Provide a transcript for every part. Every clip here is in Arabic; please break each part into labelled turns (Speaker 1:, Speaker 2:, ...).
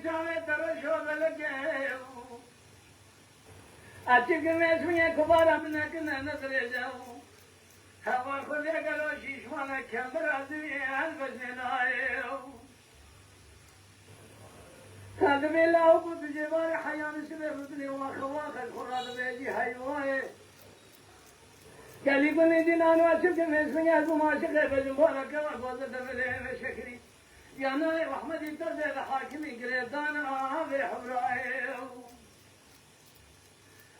Speaker 1: شامي ترشو بلقيه أتشك مسوية كبارة منك نظر جو هوا خذ قالوا شيشوانا كمبر عزمي الفجن نايو هذا بلا وقت جبار حيان سبب ابني واخواخ الخراد بيجي حيواي قال يقول جنان واشك مسوية بماشق بجبارك وقوزة بلين شكري يا ناي رحمتي ترزي حاكمي قريدان آهي حبرايو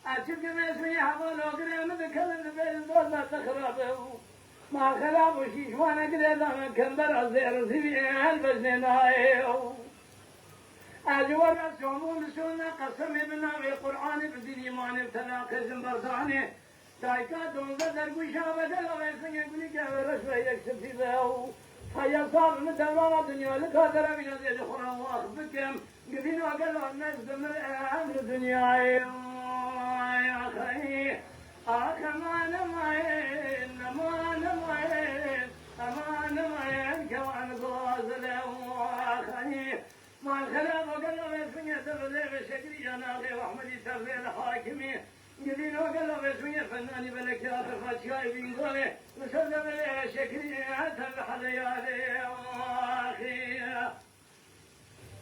Speaker 1: أشوف مسوي حوالو قريم ذكرن بين دول ما تخربه ما خرب وشيش وانا قريم كمبر الزير سبي البزن نايو أجور الشمول سنة قسم ابن أبي قرآن بدين إيمان ابتلاق زنبرزاني تايكا دون بدر قشابة الأغيثن يقولي كبير رشوة يكسب في ذهو فيا صار مدورة الدنيا لكادر من هذه الخرى وأخبكم قفين وقالوا الناس دمر أمر الدنيا يا خي أكمان ماين أمان ماين كمان غازل وأخي ما الخلاف وقالوا بسمية تبذير بشكري أنا غير أحمدي تبذير الحاكمي قدين وقالوا بسمية فناني بلك يا تفاتشاي بينقولي مسلم لي شكري أتبح ليالي